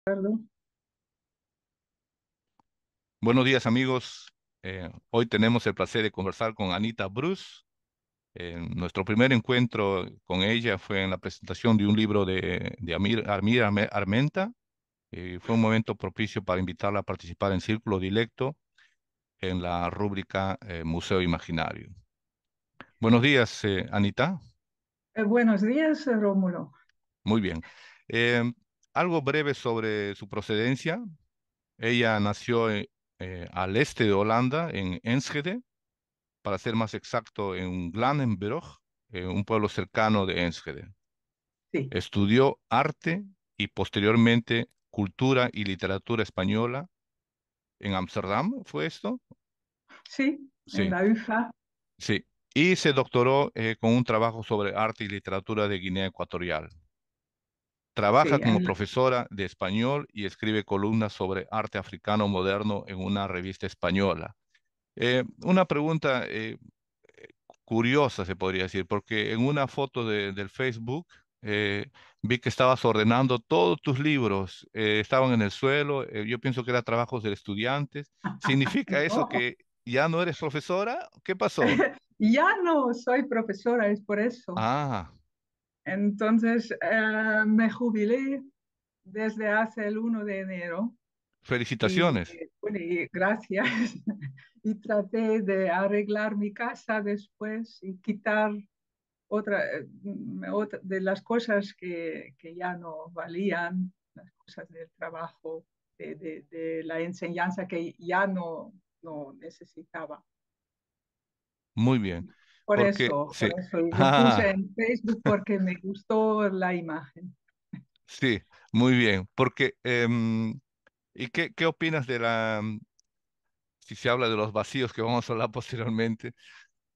Perdón. Buenos días amigos. Hoy tenemos el placer de conversar con Anita Bruce. Nuestro primer encuentro con ella fue en la presentación de un libro de Armenta. Fue un momento propicio para invitarla a participar en Círculo Dilecto en la rúbrica Museo Imaginario. Buenos días, Anita. Buenos días, Rómulo. Muy bien. Eh, Algo breve sobre su procedencia. Ella nació al este de Holanda, en Enschede, para ser más exacto, en Glanenbrug, un pueblo cercano de Enschede. Sí, Estudió arte y posteriormente cultura y literatura española en Ámsterdam, ¿fue esto? sí, en Sí, la UFA. sí. Y se doctoró con un trabajo sobre arte y literatura de Guinea Ecuatorial. Trabaja Sí, como profesora de español y escribe columnas sobre arte africano moderno en una revista española. Una pregunta curiosa, se podría decir, porque en una foto del Facebook vi que estabas ordenando todos tus libros, estaban en el suelo, yo pienso que eran trabajos de estudiantes. ¿Significa eso no, que ya no eres profesora? ¿Qué pasó? ya no soy profesora, es por eso. Ah, Entonces, me jubilé desde hace el 1 de enero y, felicitaciones. bueno, y gracias. Y traté de arreglar mi casa después y quitar otra de las cosas que ya no valían, las cosas del trabajo, de la enseñanza que ya no necesitaba. Muy bien, porque Por sí. eso lo puse Ah, en Facebook porque me gustó la imagen. sí, muy bien, porque ¿y qué opinas de si se habla de los vacíos que vamos a hablar posteriormente?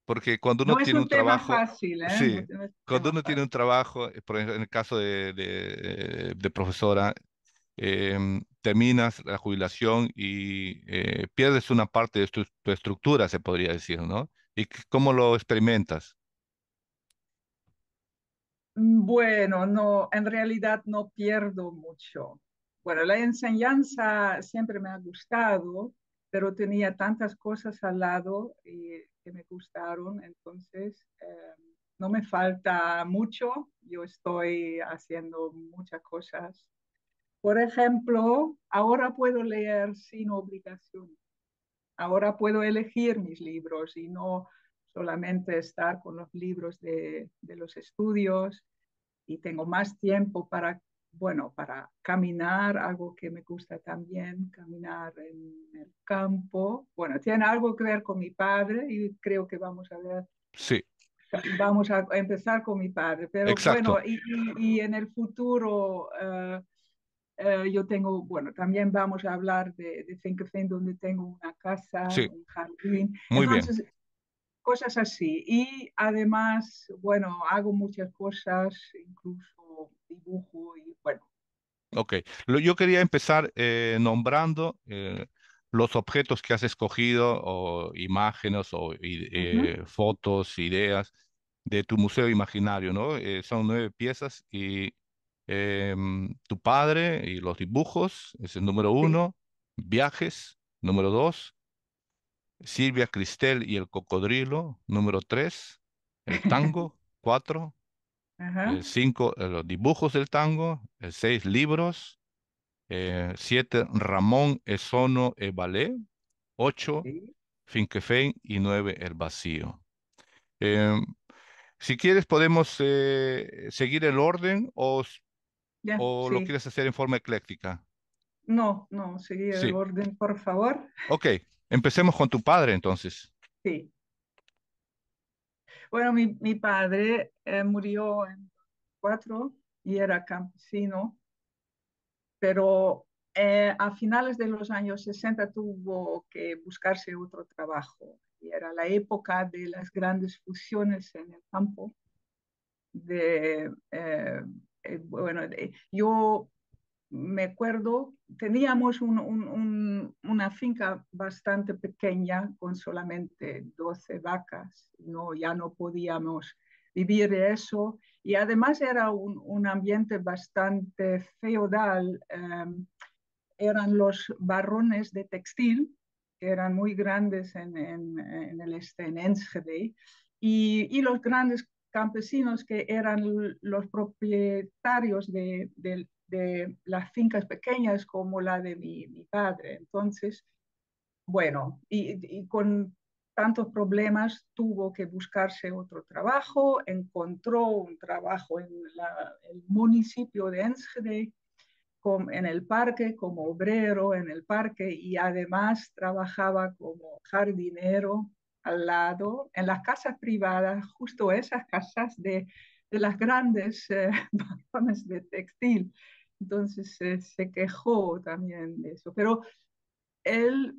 Porque cuando uno No es tiene un un tema trabajo, fácil, ¿eh? No, sí, no es un cuando tema uno tiene un fácil. trabajo, por ejemplo, en el caso de profesora, terminas la jubilación y pierdes una parte de tu estructura, se podría decir, ¿no? ¿Y cómo lo experimentas? Bueno, no, en realidad no pierdo mucho. Bueno, la enseñanza siempre me ha gustado, pero tenía tantas cosas al lado que me gustaron, entonces no me falta mucho. Yo estoy haciendo muchas cosas. Por ejemplo, ahora puedo leer sin obligación. Ahora puedo elegir mis libros y no solamente estar con los libros de los estudios y tengo más tiempo para, bueno, para caminar, algo que me gusta también, caminar en el campo. Bueno, tiene algo que ver con mi padre y creo que vamos a ver, Sí, vamos a empezar con mi padre, pero bueno, exacto. y en el futuro yo tengo, bueno, también vamos a hablar de Finquefén, donde tengo una casa, Sí, un jardín. muy bien. Entonces, cosas así. Y además, bueno, hago muchas cosas, incluso dibujo y bueno. Ok. Yo quería empezar nombrando los objetos que has escogido o imágenes o Ujú. fotos, ideas de tu museo imaginario, ¿no? Son 9 piezas y tu padre y los dibujos es el número Sí. uno, viajes, número dos, Silvia Cristel y el cocodrilo, número tres, el tango, cuatro, Ajá. el cinco, los dibujos del tango, el seis, libros. 7, Ramón Esono e Ballet. 8, Sí. Finquefén y 9, El Vacío. Eh, si quieres podemos seguir el orden Ya, o lo sí. quieres hacer en forma ecléctica. No, no, seguir el Sí, orden, por favor. ok. Empecemos con tu padre entonces. Sí. Bueno, mi padre murió en 4 y era campesino, pero a finales de los años 60 tuvo que buscarse otro trabajo. Y era la época de las grandes fusiones en el campo. Bueno, yo me acuerdo, teníamos una finca bastante pequeña con solamente 12 vacas, no, ya no podíamos vivir de eso y además era un ambiente bastante feudal. eran los barrones de textil, que eran muy grandes en el este, en Enschede, y los grandes campesinos que eran los propietarios de las fincas pequeñas como la de mi padre. Entonces, bueno, y con tantos problemas tuvo que buscarse otro trabajo, encontró un trabajo en el municipio de Enschede, en el parque, como obrero en el parque, y además trabajaba como jardinero al lado, en las casas privadas, justo esas casas de las grandes barrones de textil. Entonces se quejó también de eso. Pero él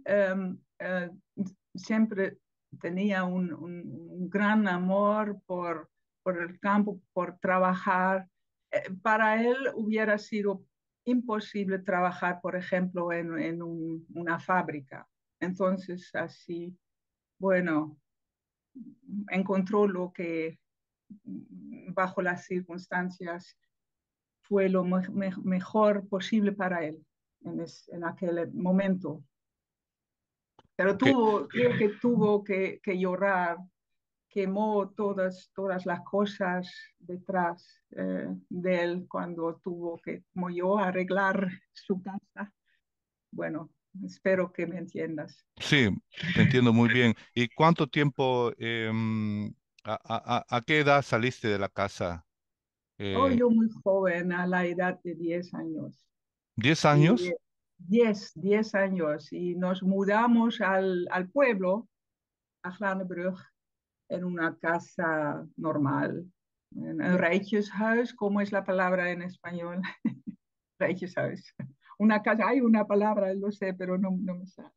siempre tenía un gran amor por el campo, por trabajar. Para él hubiera sido imposible trabajar, por ejemplo, una fábrica. Entonces, así, bueno, encontró lo que bajo las circunstancias fue lo mejor posible para él en aquel momento. Pero Que, creo que tuvo que llorar, quemó todas las cosas detrás de él cuando tuvo que, como yo, arreglar su casa. Bueno, espero que me entiendas. sí, te entiendo muy bien. ¿Y cuánto tiempo, a qué edad saliste de la casa? Oh, Eh, yo muy joven, a la edad de 10 años. ¿10 Y años? 10 años. Y nos mudamos al pueblo, a Glanenbrug, en una casa normal, en un rijtjeshuis, ¿cómo es la palabra en español? Rijtjeshuis. Una casa, hay una palabra, lo sé, pero no me sale.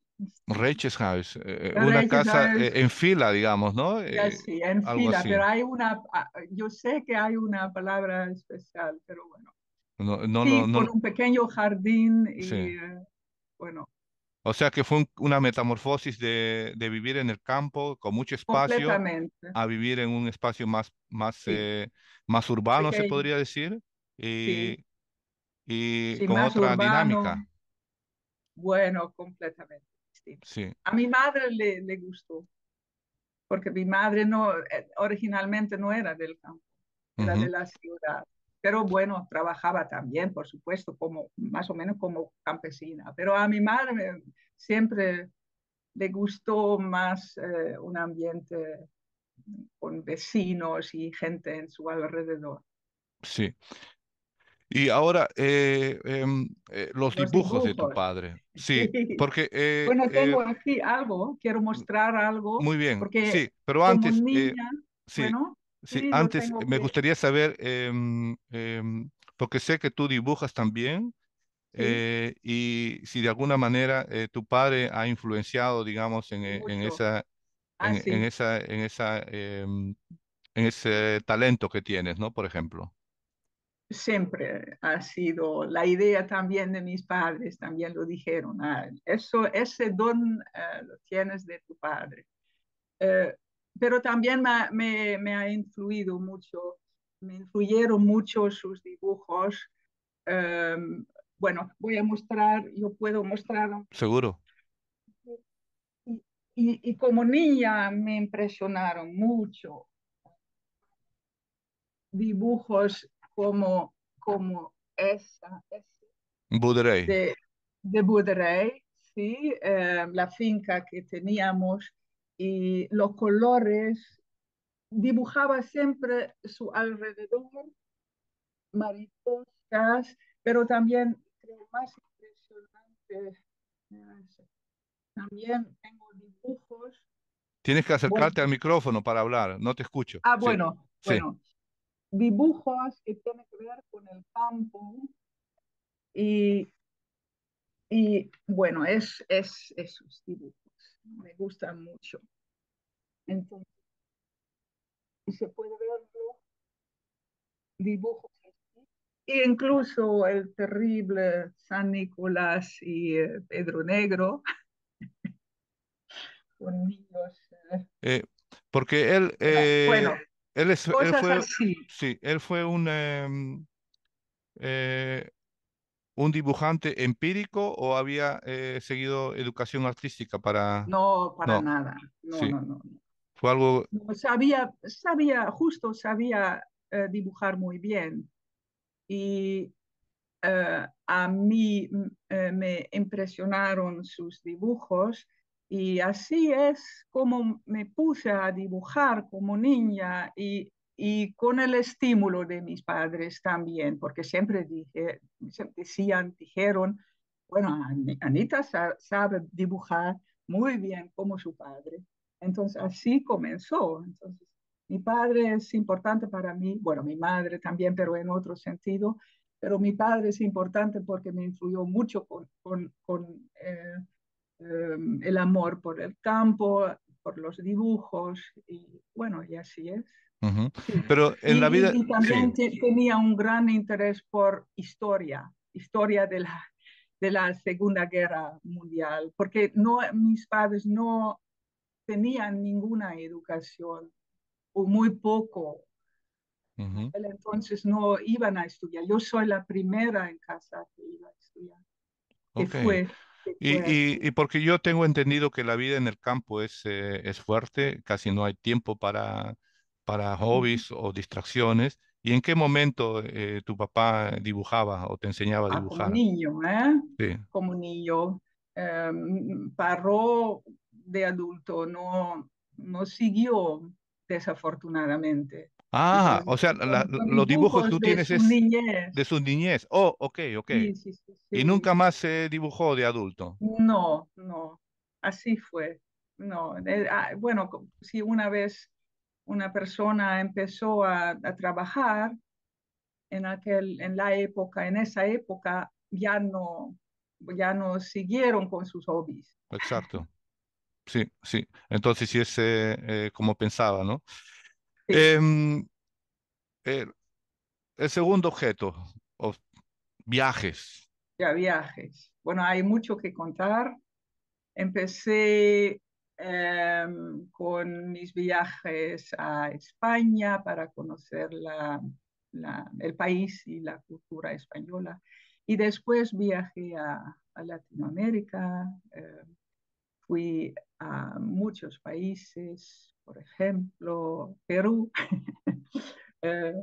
Reycheshuis, Un una casa rijtjeshuis, en fila, digamos, ¿no? ya sí, en Algo fila, pero así. hay yo sé que hay una palabra especial, pero bueno. No, no, no, Sí, con no, un pequeño jardín sí. y bueno, O sea que fue una metamorfosis de vivir en el campo con mucho espacio completamente, a vivir en un espacio sí, más urbano, se pequeño, podría decir, sí, y sí, con más otra urbano, dinámica. bueno, completamente distinto. Sí. A mi madre le gustó, porque mi madre no, originalmente no era del campo, era de Ujú. la ciudad. Pero bueno, trabajaba también, por supuesto, como más o menos como campesina. Pero a mi madre siempre le gustó más un ambiente con vecinos y gente en su alrededor. Sí. Y ahora, los Los dibujos de tu dibujos, padre. Sí, sí. porque, Bueno, tengo aquí algo, quiero mostrar algo, muy bien, porque sí, pero como antes, niña, sí, bueno, sí, sí, lo antes tengo me que, gustaría saber, porque sé que tú dibujas también. sí, Y si de alguna manera tu padre ha influenciado, digamos, mucho. Ah, sí, en ese talento que tienes, ¿no? Por ejemplo. siempre ha sido la idea también de mis padres, también lo dijeron, ese don lo tienes de tu padre. Eh, pero también me ha influido mucho, me influyeron mucho sus dibujos. Eh, bueno, voy a mostrar, yo puedo mostrar. Seguro. Y como niña me impresionaron mucho dibujos como ese Buderey. de, de Baudelaire, ¿sí? La finca que teníamos y los colores, dibujaba siempre su alrededor, mariposas, pero también creo más impresionante, también tengo dibujos, Tienes que bueno, acercarte al micrófono para hablar. No te escucho. Sí, bueno, sí. bueno, dibujos que tienen que ver con el campo y, y bueno, es esos dibujos, me gustan mucho. Entonces, y se puede ver dibujos así. E incluso el terrible San Nicolás y Pedro Negro con niños. Eh, Porque Bueno, él cosas fue, así. sí, él fue eh, un dibujante empírico o había seguido educación artística para... No, para No, nada. No, sí, no, no. fue algo... No, justo sabía dibujar muy bien. Y a mí me impresionaron sus dibujos y así es como me puse a dibujar como niña y con el estímulo de mis padres también, porque dijeron, bueno, Anita sabe dibujar muy bien como su padre. Entonces así comenzó. Entonces, mi padre es importante para mí, bueno, mi madre también, pero en otro sentido, pero mi padre es importante porque me influyó mucho el amor por el campo, por los dibujos, y bueno, y así es. Ujú. Sí. Pero en la vida, Y sí. también tenía un gran interés por historia de la Segunda Guerra Mundial, porque no, mis padres no tenían ninguna educación o muy poco. Ujú. Entonces no iban a estudiar. Yo soy la primera en casa que iba a estudiar, que Ok. fue, que fue así. Y porque yo tengo entendido que la vida en el campo es fuerte, casi no hay tiempo para Ujú. hobbies o distracciones. ¿Y en qué momento tu papá dibujaba o te enseñaba a Como dibujar? niño, ¿eh? Sí. Como niño. Paró de adulto, no siguió desafortunadamente. Ah, Entonces, o sea, con los dibujos que dibujos tú de tienes su es de niñez. su niñez. Oh, ok, ok. Sí, sí, sí, Y nunca sí. más se dibujó de adulto. No, no, así fue. No, bueno, si una vez una persona empezó a trabajar en esa época, ya no siguieron con sus hobbies. Exacto. Sí, sí. Entonces sí es como pensaba, ¿no? Sí, Em, el, el segundo objeto, o viajes. ya viajes. Bueno, hay mucho que contar. Empecé con mis viajes a España para conocer el país y la cultura española. Y después viajé a Latinoamérica, fui a muchos países, por ejemplo, Perú, eh,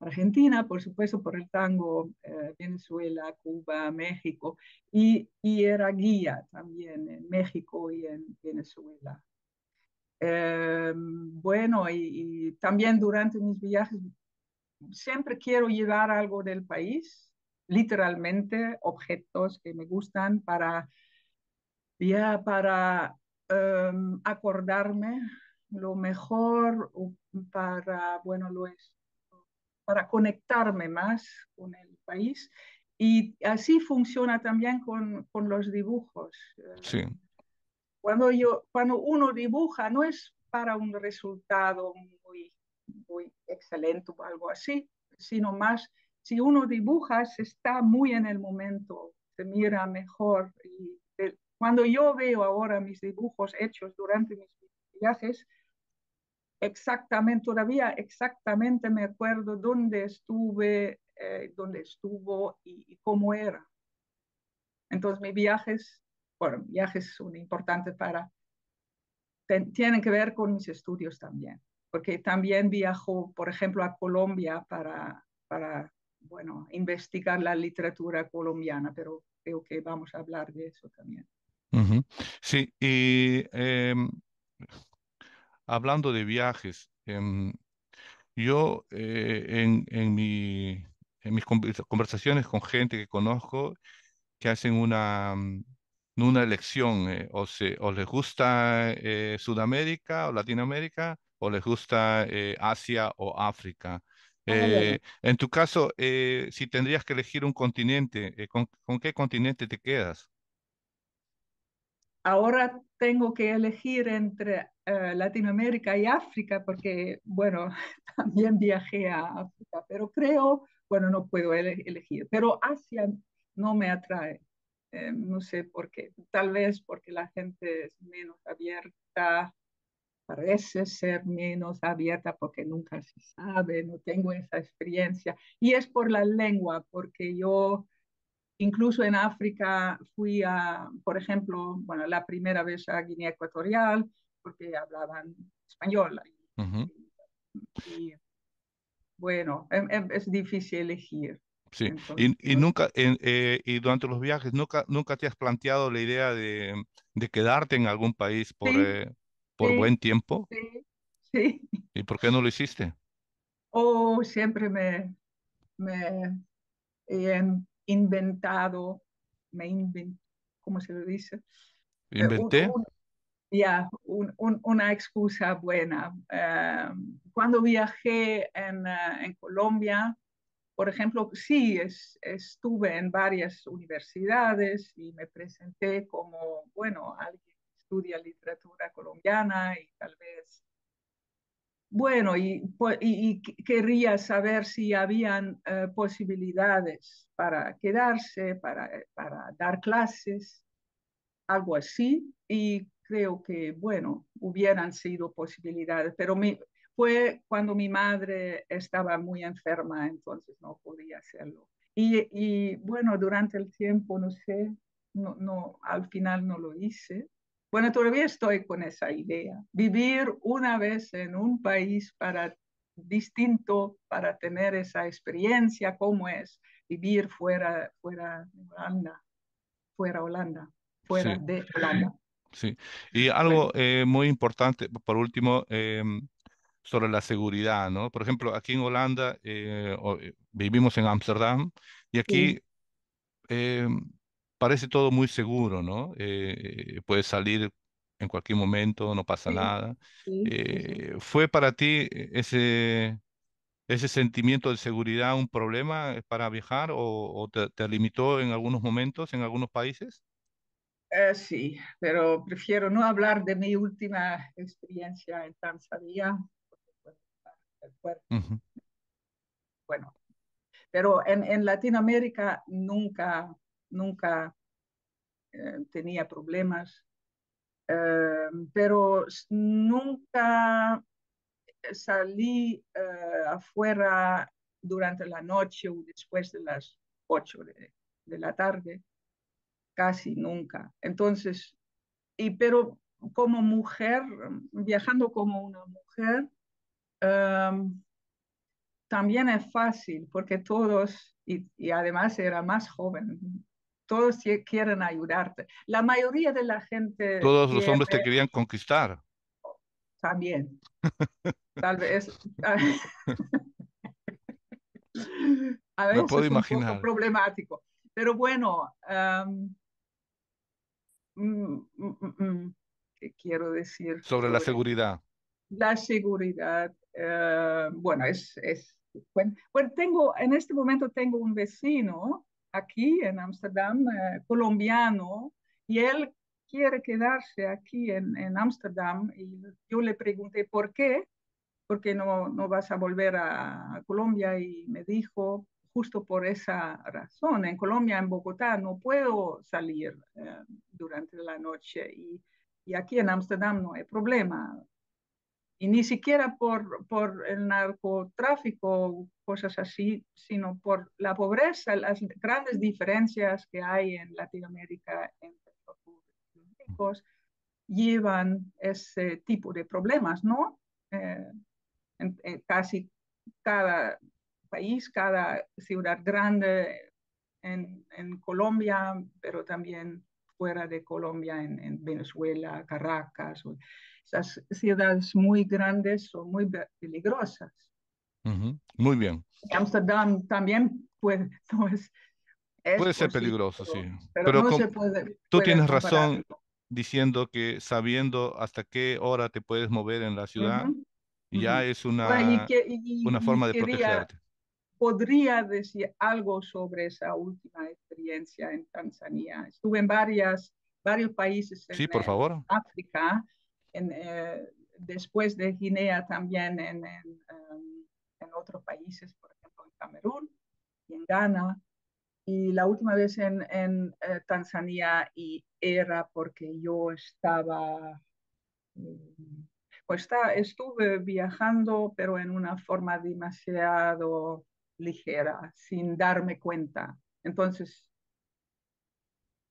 Argentina, por supuesto, por el tango, Venezuela, Cuba, México, y era guía también en México y en Venezuela. Bueno, y también durante mis viajes siempre quiero llevar algo del país, literalmente objetos que me gustan para acordarme lo mejor, bueno, para conectarme más con el país. Y así funciona también con los dibujos. Sí, Cuando uno dibuja, no es para un resultado muy excelente o algo así, sino más, si uno dibuja, se está muy en el momento, se mira mejor. Cuando yo veo ahora mis dibujos hechos durante mis viajes, todavía exactamente me acuerdo dónde estuvo y cómo era. Entonces, bueno, viajes son importantes tienen que ver con mis estudios también, porque también viajo, por ejemplo, a Colombia bueno, investigar la literatura colombiana, pero creo que vamos a hablar de eso también. ujú. Sí, y hablando de viajes, yo en mis conversaciones con gente que conozco que hacen una elección, o les gusta Sudamérica o Latinoamérica, o les gusta Asia o África. Ah, bueno. En tu caso, si tendrías que elegir un continente, con qué continente te quedas? Ahora tengo que elegir entre Latinoamérica y África porque, bueno, también viajé a África, pero bueno, no puedo elegir, pero Asia no me atrae. No sé por qué, tal vez porque la gente es menos abierta, parece ser menos abierta porque nunca se sabe, no tengo esa experiencia. Y es por la lengua, porque yo incluso en África fui a, por ejemplo, bueno, la primera vez a Guinea Ecuatorial, porque hablaban español. Ujú. Y bueno, es difícil elegir. Sí, Entonces, y nunca, y durante los viajes, nunca te has planteado la idea de quedarte en algún país sí, por sí, buen tiempo. sí, sí. ¿Y por qué no lo hiciste? O siempre me he inventado, ¿cómo se lo dice? Eh, un- Inventé. un- ya, una excusa buena. Cuando viajé en Colombia, por ejemplo, sí, estuve en varias universidades y me presenté como, bueno, alguien que estudia literatura colombiana y tal vez, bueno, quería saber si habían posibilidades para quedarse, para dar clases, algo así, y creo que, bueno, hubieran sido posibilidades, pero fue cuando mi madre estaba muy enferma, entonces no podía hacerlo. Bueno, durante el tiempo, no sé, al final no lo hice. Bueno, todavía estoy con esa idea, vivir una vez en un país distinto para tener esa experiencia, cómo es vivir fuera de Holanda, fuera Holanda, fuera Sí, de Holanda. sí. Y algo Bueno, muy importante, por último, sobre la seguridad, ¿no? Por ejemplo, aquí en Holanda vivimos en Ámsterdam y aquí sí, eh, parece todo muy seguro, ¿no? Puedes salir en cualquier momento, no pasa sí, nada. sí, sí, sí. ¿Fue para ti ese sentimiento de seguridad un problema para viajar o te limitó en algunos momentos, en algunos países? Sí, pero prefiero no hablar de mi última experiencia en Tanzania, porque puede ser fuerte. Ujú. Bueno, pero en Latinoamérica nunca tenía problemas, pero nunca salí afuera durante la noche o después de las 8 de la tarde, casi nunca. Entonces, pero como mujer, viajando como una mujer, um, también es fácil porque todos, y además era más joven, todos quieren ayudarte. La mayoría de la gente Todos los quiere hombres te querían conquistar. también, tal vez. A Me puedo veces un poco imaginar. problemático, pero bueno, ¿qué quiero decir Sobre la sobre seguridad. la seguridad? Bueno, bueno, en este momento tengo un vecino aquí en Ámsterdam, colombiano, y él quiere quedarse aquí en Ámsterdam, y yo le pregunté por qué, porque no vas a volver a Colombia, y me dijo, justo por esa razón, en Colombia, en Bogotá, no puedo salir durante la noche y aquí en Ámsterdam no hay problema. Y ni siquiera por el narcotráfico, cosas así, sino por la pobreza, las grandes diferencias que hay en Latinoamérica entre los pobres y los ricos, llevan ese tipo de problemas, ¿no? Eh, en casi cada país, cada ciudad grande en Colombia, pero también fuera de Colombia, en Venezuela, Caracas. Esas ciudades muy grandes son muy peligrosas. Ujú. Muy bien. Amsterdam también puede, no es Puede ser posible, peligroso, sí. pero Pero no se puede, tú puede tienes razón compararlo. diciendo que sabiendo hasta qué hora te puedes mover en la ciudad, Ujú, ya ujú. es Bueno, una forma de quería, protegerte. podría decir algo sobre esa última experiencia en Tanzania. Estuve en varios países Sí, por en favor. África, después de Guinea también en otros países, por ejemplo en Camerún y en Ghana. Y la última vez en Tanzania y era porque yo estaba pues estuve viajando, pero en una forma demasiado ligera, sin darme cuenta. Entonces,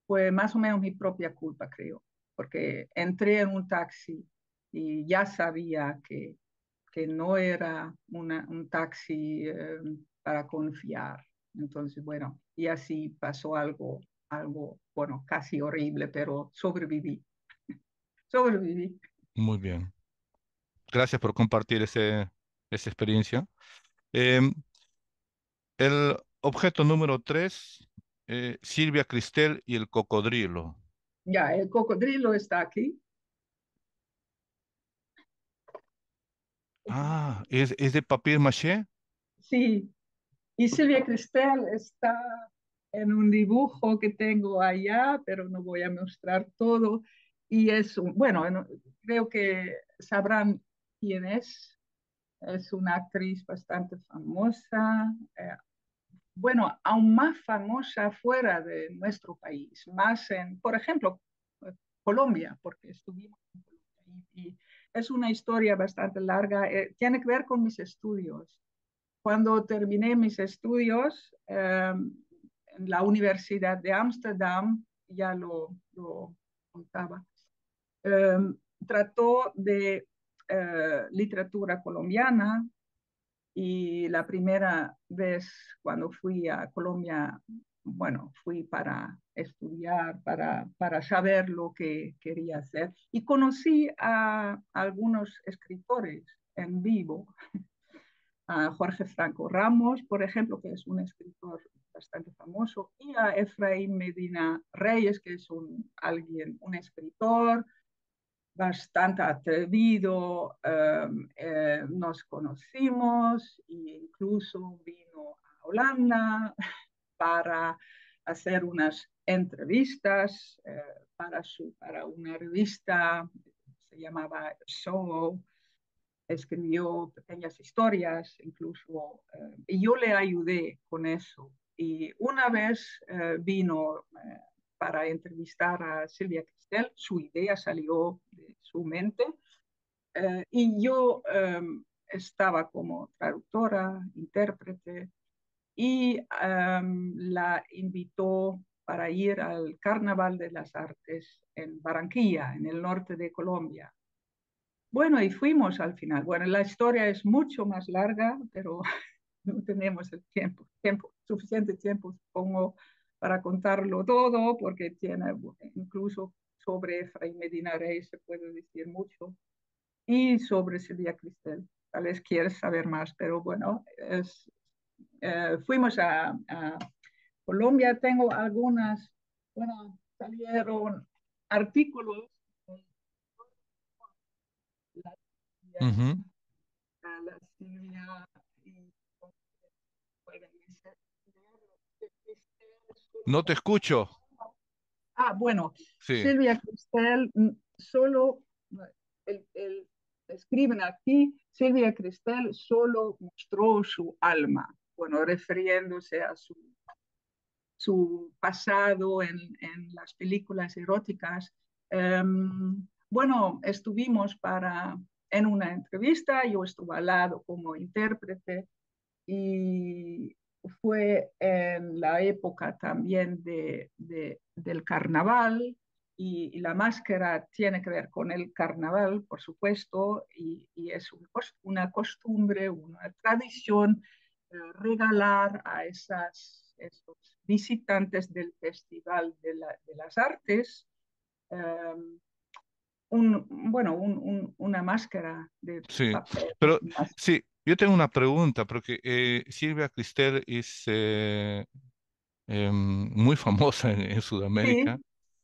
fue más o menos mi propia culpa, creo, porque entré en un taxi y ya sabía que no era un taxi para confiar. Entonces, bueno, y así pasó algo, bueno, casi horrible, pero sobreviví, sobreviví. Muy bien. Gracias por compartir esa experiencia. Em, el objeto número 3, Silvia Cristel y el cocodrilo. Ya, el cocodrilo está aquí. Ah, ¿es de papel maché? Sí, y Silvia Cristel está en un dibujo que tengo allá, pero no voy a mostrar todo. Y es bueno, creo que sabrán quién es. Es una actriz bastante famosa, bueno, aún más famosa fuera de nuestro país, más en, por ejemplo, Colombia, porque estuvimos en Colombia. Y es una historia bastante larga, tiene que ver con mis estudios. Cuando terminé mis estudios en la Universidad de Ámsterdam, ya lo contaba, eh, trató de literatura colombiana y la primera vez cuando fui a Colombia, bueno, fui para estudiar, para saber lo que quería hacer y conocí a algunos escritores en vivo, a Jorge Franco Ramos, por ejemplo, que es un escritor bastante famoso, y a Efraín Medina Reyes, que es un escritor bastante atrevido. Nos conocimos e incluso vino a Holanda para hacer unas entrevistas para una revista, se llamaba Solo, escribió pequeñas historias, incluso, y yo le ayudé con eso. Y una vez vino para entrevistar a Silvia Cristel, su idea salió de su mente, y yo estaba como traductora, intérprete, y la invitó para ir al Carnaval de las Artes en Barranquilla, en el norte de Colombia. Bueno, y fuimos al final. Bueno, la historia es mucho más larga, pero no tenemos el suficiente tiempo, supongo, para contarlo todo, porque tiene incluso sobre Efraín Medina Rey se puede decir mucho, y sobre Silvia Cristel. Tal vez quieres saber más, pero bueno, fuimos a Colombia. Tengo algunas, bueno, salieron artículos de la Ujú. a la Silvia y pueden ser. No te escucho. Bueno, Sí. Silvia Cristel solo, el, escriben aquí, Silvia Cristel solo mostró su alma, bueno, refiriéndose a su pasado en las películas eróticas. Bueno, estuvimos en una entrevista, yo estuve al lado como intérprete y fue en la época también del carnaval y la máscara tiene que ver con el carnaval, por supuesto, y es una costumbre, una tradición regalar a esos visitantes del Festival de las Artes bueno, una máscara de Sí, papel. pero sí, yo tengo una pregunta, porque Silvia Cristel es muy famosa en Sudamérica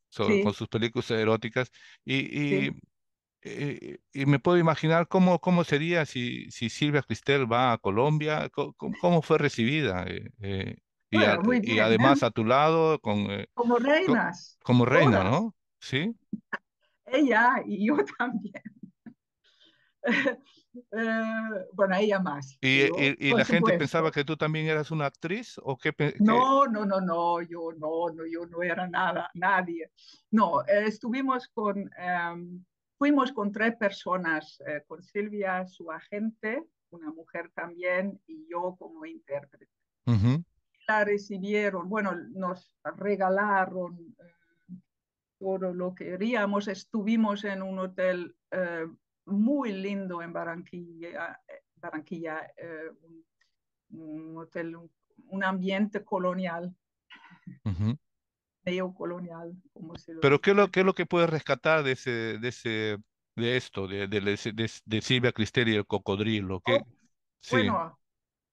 Sí, con sí, sus películas eróticas y, sí. y, y me puedo imaginar cómo sería si Silvia Cristel va a Colombia, cómo fue recibida Bueno, muy y bien, ¿eh? además a tu lado Como co- reinas, como reina, todas. ¿no? Sí. Ella y yo también. Bueno, ella más ¿Y, que yo, y por la gente pensaba supuesto. que tú también eras una actriz o No, no, no, no, yo no era nada, nadie. No, fuimos con tres personas, con Silvia, su agente, una mujer también, y yo como intérprete. Ujú. La recibieron, bueno, nos regalaron. todo lo que queríamos. Estuvimos en un hotel muy lindo en Barranquilla, un hotel, un ambiente colonial, Ujú. neocolonial, como se lo Pero dice. qué es lo que puedes rescatar de esto, de Silvia Cristeri y el cocodrilo? Oh, Sí. bueno,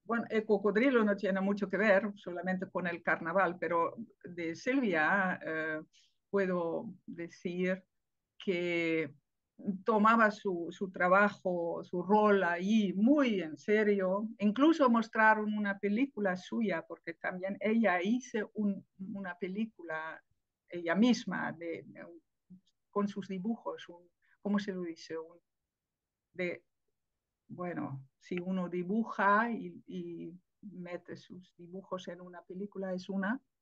bueno, el cocodrilo no tiene mucho que ver solamente con el carnaval, pero de Silvia puedo decir que tomaba su trabajo, su rol ahí muy en serio. Incluso mostraron una película suya, porque también ella hizo una película ella misma con sus dibujos, ¿cómo se lo dice? De, bueno, si uno dibuja y mete sus dibujos en una película, es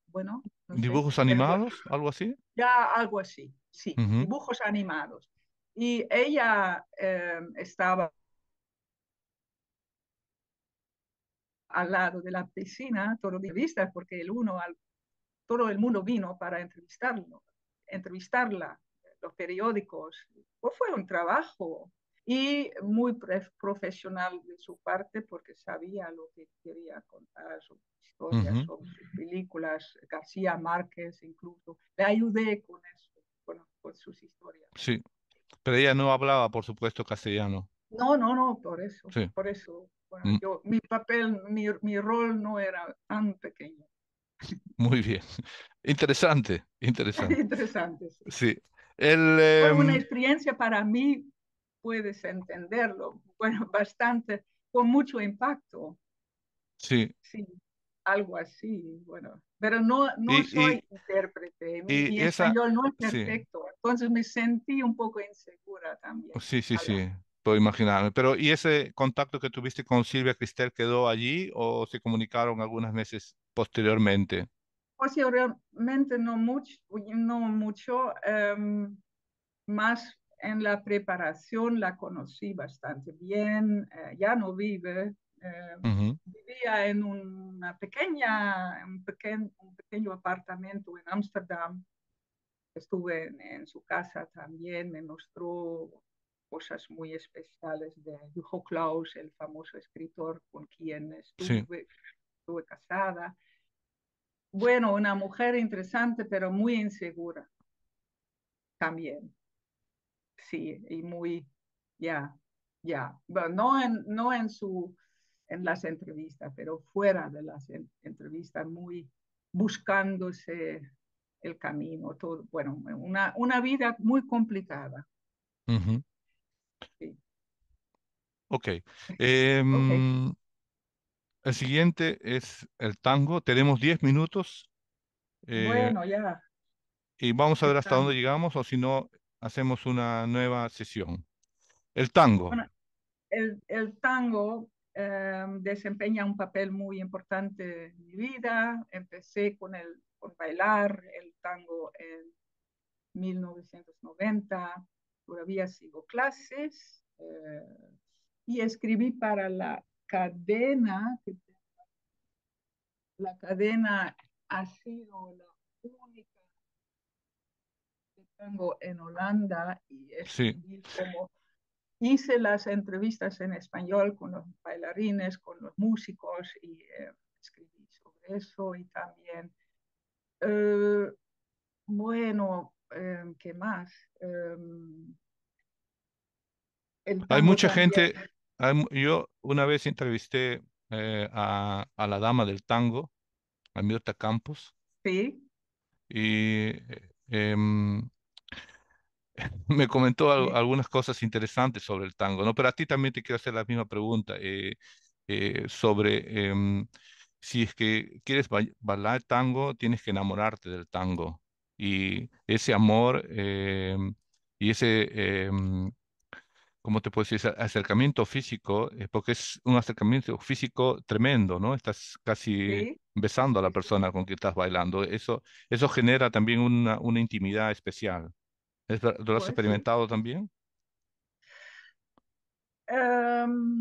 bueno, no sé, ¿Dibujos pero bueno, animados? ¿Algo así? ya algo así, sí, Ujú. dibujos animados. Y ella estaba al lado de la piscina, todo de vista, porque todo el mundo vino para entrevistarla, los periódicos. Pues fue un trabajo y muy profesional de su parte porque sabía lo que quería contar, sus historias, Ujú. sobre sus películas, García Márquez incluso. Le ayudé con eso, con sus historias. Sí. Pero ella no hablaba, por supuesto, castellano. No, no, no, Sí. por eso. Bueno, Mm, mi papel, mi rol no era tan pequeño. muy bien. Interesante, interesante. Interesante, sí. Sí. El, Fue una experiencia para mí, puedes entenderlo, bueno, bastante, con mucho impacto, sí. sí, algo así, bueno, pero no, Y, no soy y, intérprete, y mi esa, español no es sí, perfecto, entonces me sentí un poco insegura también. sí, sí, Hablando. sí. Puedo imaginarme. Pero, ¿y ese contacto que tuviste con Silvia Cristel quedó allí o se comunicaron algunos meses posteriormente? Pues sí, realmente no mucho, más en la preparación la conocí bastante bien, ya no vive, Ujú. vivía en un pequeño apartamento en Ámsterdam, estuve en su casa también, me mostró cosas muy especiales de Hugo Claus, el famoso escritor con quien Sí. estuve casada. Bueno, una mujer interesante, pero muy insegura también. Sí, y muy, ya, ya. Bueno, en las entrevistas, pero fuera de las entrevistas, muy buscándose el camino, todo, bueno, una vida muy complicada. Ujú. Sí. Ok. Ok, Em, el siguiente es el tango. Tenemos 10 minutos eh, bueno, ya y vamos a ver hasta dónde estamos. llegamos o si no, hacemos una nueva sesión. El tango. Bueno, el tango desempeña un papel muy importante en mi vida. Empecé con bailar el tango en 1990, todavía sigo clases y escribí para la cadena ha sido la única que tengo en Holanda y Sí. escribí como hice las entrevistas en español con los bailarines, con los músicos y escribí sobre eso y también, eh, bueno, ¿qué más? El Hay tango mucha también, gente. Yo una vez entrevisté a la dama del tango, a Mirta Campos, sí, y em, me comentó sí, algunas cosas interesantes sobre el tango, ¿no? Pero a ti también te quiero hacer la misma pregunta sobre si es que quieres bailar tango, tienes que enamorarte del tango. Y ese amor y ese, ¿cómo te puedo decir? Ese acercamiento físico, porque es un acercamiento físico tremendo, ¿no? Estás casi sí, besando a la sí, sí. persona con quien estás bailando. Eso genera también una intimidad especial. ¿Lo has Pues sí. experimentado también?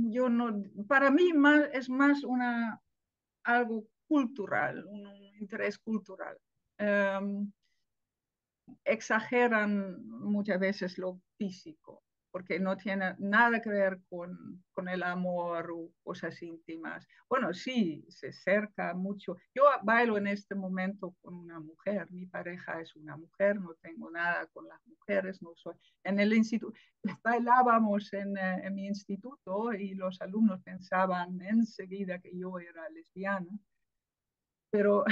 Yo no, para mí es más algo cultural, un interés cultural. Em, exageran muchas veces lo físico, porque no tiene nada que ver con el amor o cosas íntimas. Bueno, sí, se acerca mucho. Yo bailo en este momento con una mujer, mi pareja es una mujer, no tengo nada con las mujeres, no soy. En el instituto, bailábamos en mi instituto y los alumnos pensaban enseguida que yo era lesbiana, pero,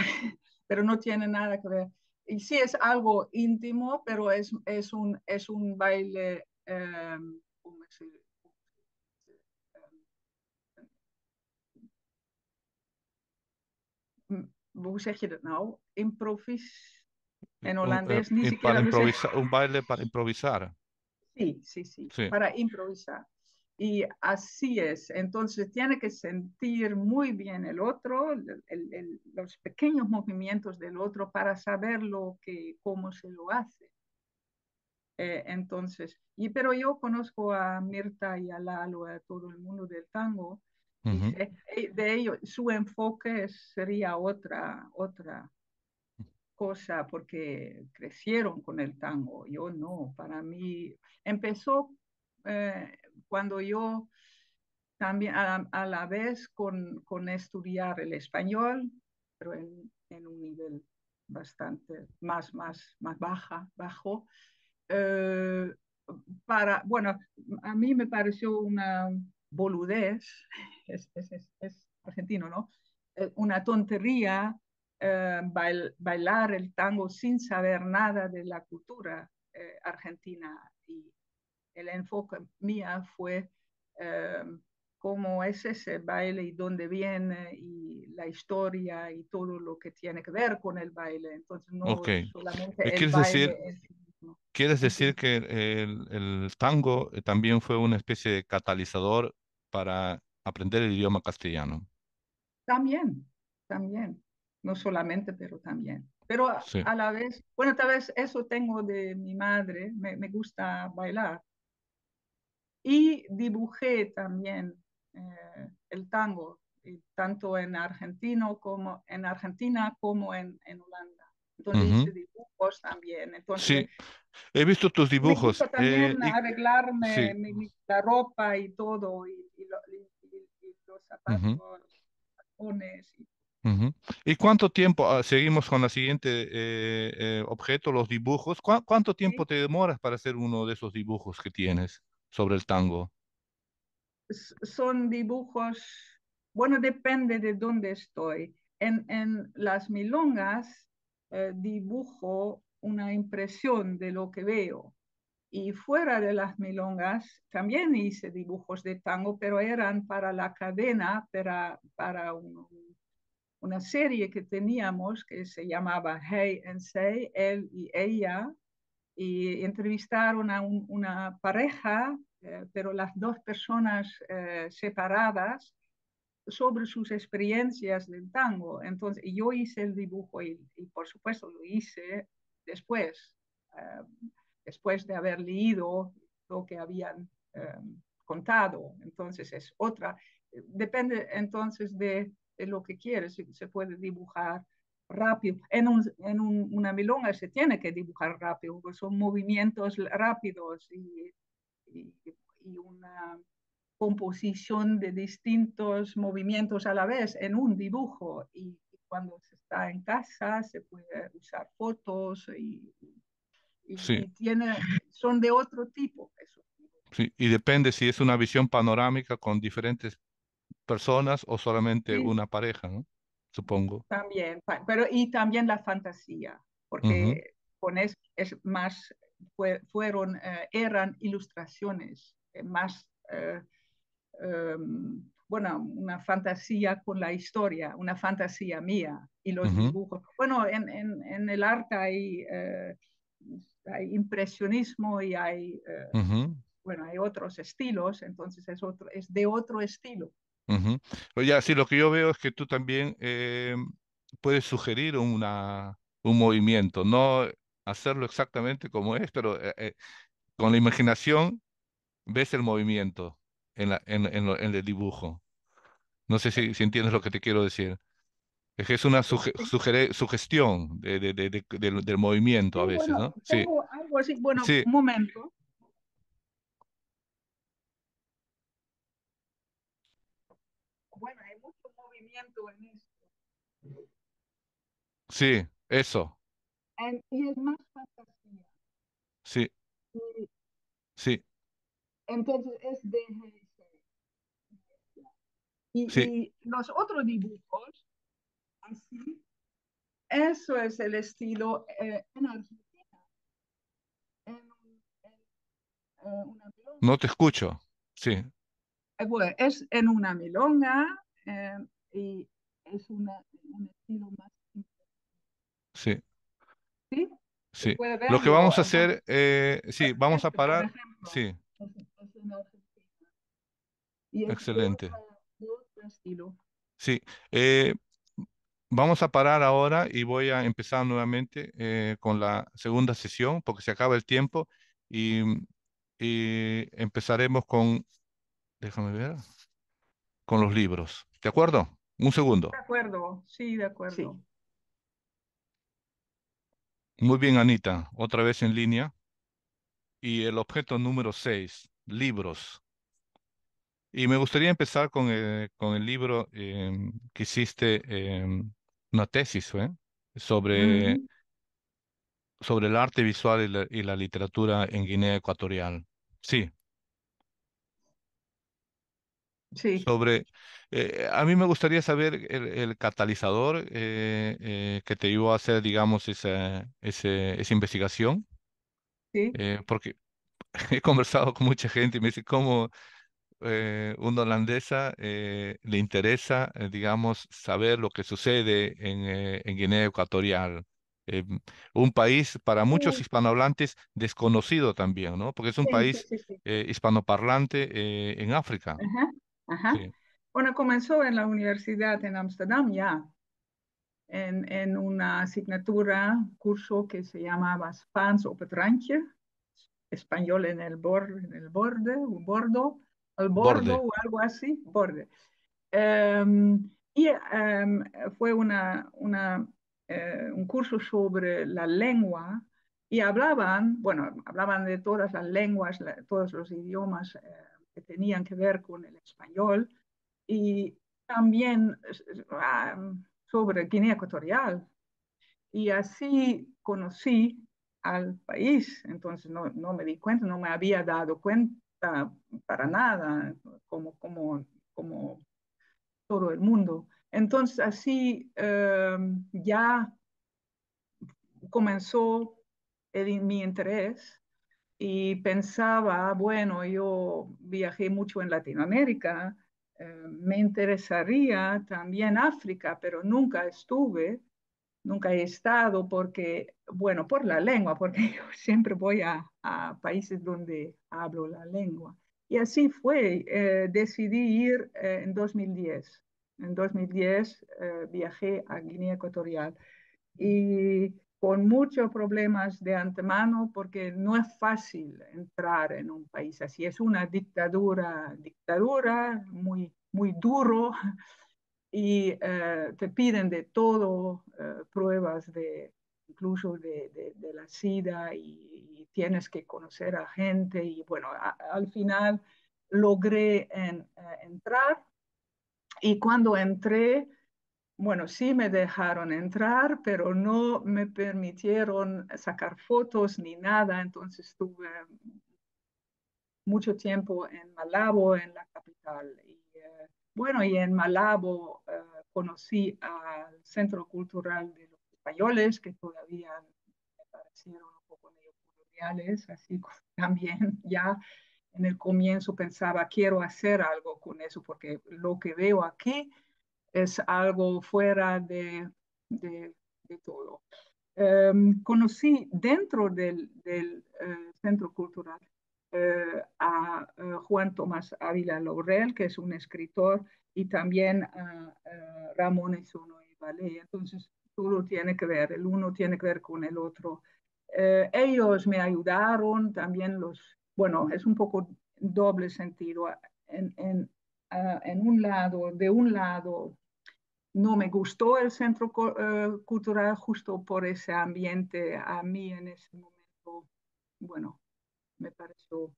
pero no tiene nada que ver. Y sí es algo íntimo, pero es un baile, ¿cómo se dice? Hoe zeg je dat nou? En holandés ni Para siquiera lo sé. improvisar, un baile para improvisar. Sí, sí, sí, Sí. para improvisar. Y así es. Entonces tiene que sentir muy bien el otro, los pequeños movimientos del otro para saber cómo se lo hace. Entonces, pero yo conozco a Mirta y a Lalo, a todo el mundo del tango, y Ujú. sé, de ellos, su enfoque sería otra cosa, porque crecieron con el tango. Yo no, para mí empezó eh, cuando yo también a la vez con estudiar el español, pero en un nivel bastante bajo. Eh, bueno, a mí me pareció una boludez, es argentino, ¿no? Una tontería bailar el tango sin saber nada de la cultura argentina. Y el enfoque mía fue eh, cómo es ese baile y dónde viene y la historia y todo lo que tiene que ver con el baile. Entonces, Ok. no solamente el ¿Quieres baile decir, en sí mismo. quieres decir ¿Entiendes? que el tango también fue una especie de catalizador para aprender el idioma castellano? También, también. No solamente, pero también. Pero Sí. a la vez, bueno, tal vez eso tengo de mi madre, me gusta bailar. Y dibujé también el tango, y tanto en Argentina como en Holanda. Entonces Ujú. hice dibujos también. Entonces Sí, he visto tus me dibujos gusta también y arreglarme sí. la ropa y todo, y los Ujú, zapatos, tacones. ujú. ¿Y cuánto tiempo? Seguimos con la siguiente objeto, los dibujos. ¿Cuánto tiempo ¿Sí? te demoras para hacer uno de esos dibujos que tienes sobre el tango? Son dibujos, bueno, depende de dónde estoy. En las milongas dibujo una impresión de lo que veo. Y fuera de las milongas también hice dibujos de tango, pero eran para la cadena, para una serie que teníamos que se llamaba Hey and Say, él y ella, y entrevistaron a una pareja, pero las dos personas separadas, sobre sus experiencias del tango. Entonces, yo hice el dibujo y por supuesto lo hice después, después de haber leído lo que habían contado. Entonces, es otra. Depende entonces de lo que quieres. Se puede dibujar rápido. Una milonga se tiene que dibujar rápido, porque son movimientos rápidos y, y una composición de distintos movimientos a la vez en un dibujo. Y cuando se está en casa se puede usar fotos Sí, son de otro tipo esos dibujos. sí. Y depende si es una visión panorámica con diferentes personas o solamente Sí, una pareja, ¿no? Supongo. también, pero y también la fantasía, Ujú, porque con es más, eran ilustraciones, más bueno, una fantasía con la historia, una fantasía mía y los ujú, dibujos. Bueno, en el arte hay impresionismo y ujú, bueno, hay otros estilos, entonces es de otro estilo. ujú. Oye, sí, lo que yo veo es que tú también puedes sugerir un movimiento, no hacerlo exactamente como es, pero con la imaginación ves el movimiento en el dibujo. No sé si entiendes lo que te quiero decir. Es que es una sugestión del movimiento a Sí, veces, bueno, ¿no? Sí, tengo algo así. Bueno, sí, un momento. Bueno, hay mucho movimiento en esto. sí, eso, Y es más fantasía. sí, Y sí, entonces es DGC. sí. Y los otros dibujos, así, eso es el estilo en Argentina, una No milonga. te escucho. Sí, Bueno, es en una milonga y es un estilo más simple. sí, ¿Sí? Se sí. puede Lo que verlo. vamos a hacer, sí, vamos a Este, por parar. ejemplo, Sí, es en Argentina y es excelente. de otro estilo. Sí, eh, vamos a parar ahora y voy a empezar nuevamente con la segunda sesión porque se acaba el tiempo y, y empezaremos con, déjame ver, con los libros. ¿De acuerdo? Un De segundo. acuerdo, sí, de Sí, acuerdo. Muy bien, Anita, otra vez en línea. Y el objeto número 6, libros. Y me gustaría empezar con el libro que hiciste, una tesis, sobre, Ujú. sobre el arte visual y la literatura en Guinea Ecuatorial. Sí, Sí, sobre... a mí me gustaría saber el catalizador que te llevó a hacer, digamos, esa investigación, sí, porque he conversado con mucha gente y me dice, ¿cómo una holandesa le interesa, digamos, saber lo que sucede en Guinea Ecuatorial? Eh, un país para muchos sí, hispanohablantes desconocido también, ¿no? Porque es un sí, sí, país sí, sí. hispanoparlante en África. Ajá, ajá. Sí, Bueno, comenzó en la universidad en Ámsterdam ya, en una asignatura, curso que se llamaba Spaans op het randje, español en el borde, un bordo, al bordo borde, o algo así, borde. Y fue un curso sobre la lengua y hablaban, bueno, hablaban de todas las lenguas, todos los idiomas que tenían que ver con el español y también sobre Guinea Ecuatorial. Y así conocí al país, entonces no me di cuenta, no me había dado cuenta para nada como todo el mundo. Entonces así ya comenzó mi interés y pensaba, bueno, yo viajé mucho en Latinoamérica, me interesaría también África, pero nunca estuve. Nunca he estado porque, bueno, por la lengua, porque yo siempre voy a países donde hablo la lengua. Y así fue, decidí ir en 2010. En 2010 viajé a Guinea Ecuatorial y con muchos problemas de antemano porque no es fácil entrar en un país así. Es una dictadura muy duro y te piden de todo, pruebas incluso de la SIDA y tienes que conocer a gente y bueno, al final logré entrar y cuando entré, bueno, sí me dejaron entrar, pero no me permitieron sacar fotos ni nada, entonces estuve mucho tiempo en Malabo, en la capital. Y, bueno, y en Malabo conocí al Centro Cultural de los Españoles, que todavía me parecieron un poco neocoloniales, así como también ya en el comienzo pensaba, quiero hacer algo con eso, porque lo que veo aquí es algo fuera de todo. Conocí dentro del Centro Cultural a Juan Tomás Ávila Laurel, que es un escritor, y también a Ramón Esono y Vale. Entonces, todo tiene que ver, el uno tiene que ver con el otro. Ellos me ayudaron, también bueno, es un poco doble sentido. En un lado, de un lado, no me gustó el centro cultural justo por ese ambiente. A mí en ese momento, bueno, me pareció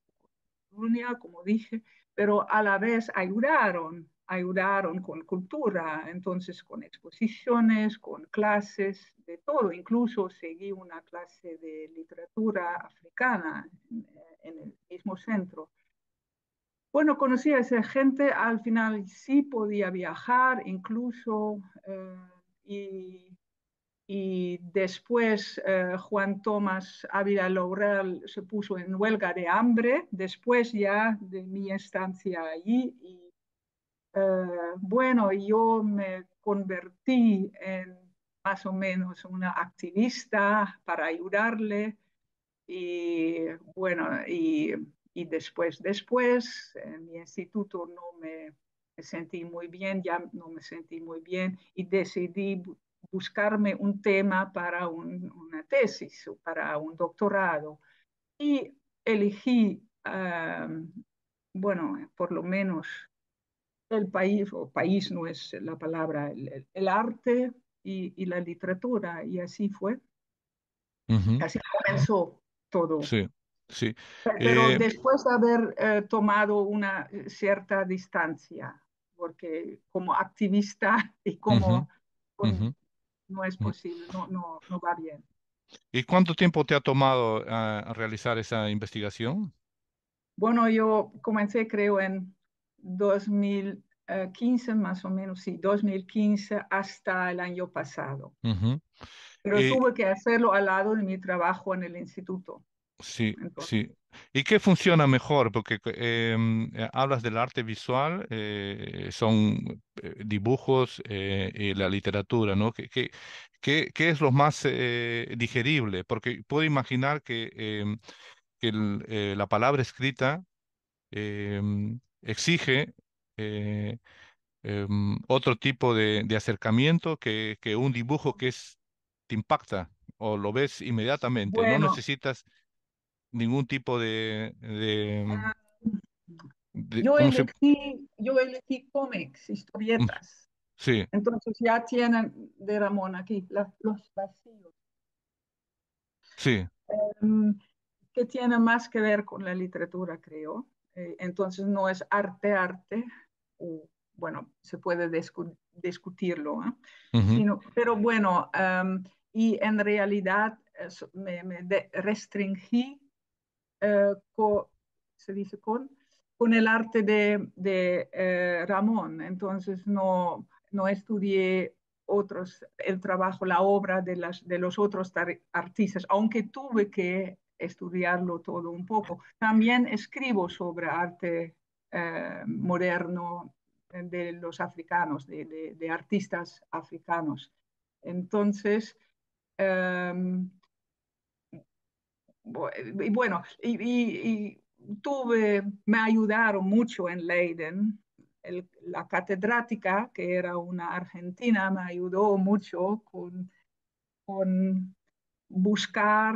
como dije, pero a la vez ayudaron con cultura, entonces con exposiciones, con clases, de todo. Incluso seguí una clase de literatura africana en el mismo centro. Bueno, conocí a esa gente, al final sí podía viajar, incluso, y después Juan Tomás Ávila Laurel se puso en huelga de hambre después ya de mi estancia allí. Y bueno, yo me convertí en más o menos una activista para ayudarle. Y bueno, y después en mi instituto no me sentí muy bien, ya no me sentí muy bien y decidí buscarme un tema para una tesis o para un doctorado. Y elegí, bueno, por lo menos el país, o país no es la palabra, el arte y la literatura, y así fue, Ujú. así comenzó todo. Sí, sí. Pero Eh, después de haber tomado una cierta distancia, porque como activista y ujú, como ujú, no es ujú. posible, no va bien. ¿Y cuánto tiempo te ha tomado realizar esa investigación? Bueno, yo comencé creo en 2015 más o menos, sí, 2015 hasta el año pasado. Ujú. Pero Y, tuve que hacerlo al lado de mi trabajo en el instituto. sí, Entonces, sí. ¿Y qué funciona mejor? Porque hablas del arte visual, son dibujos y la literatura, ¿no? ¿Qué es lo más digerible? Porque puedo imaginar que la palabra escrita exige eh, otro tipo de acercamiento que un dibujo te impacta o lo ves inmediatamente. No bueno, necesitas ningún tipo ah, ¿cómo se? yo elegí cómics, Mm, historietas. sí, Entonces ya tienen de Ramón aquí los vacíos, sí, mm, que tienen más que ver con la literatura, creo. Entonces no es arte, o, bueno, se puede discutirlo, ¿eh? ujú, Pero bueno, y en realidad me restringí se dice con el arte de Ramón. Entonces no estudié el trabajo, la obra de los otros artistas, aunque tuve que estudiarlo todo un poco. También escribo sobre arte moderno de los africanos, de artistas africanos. Entonces, um, y bueno, me ayudaron mucho en Leiden. La catedrática, que era una argentina, me ayudó mucho con buscar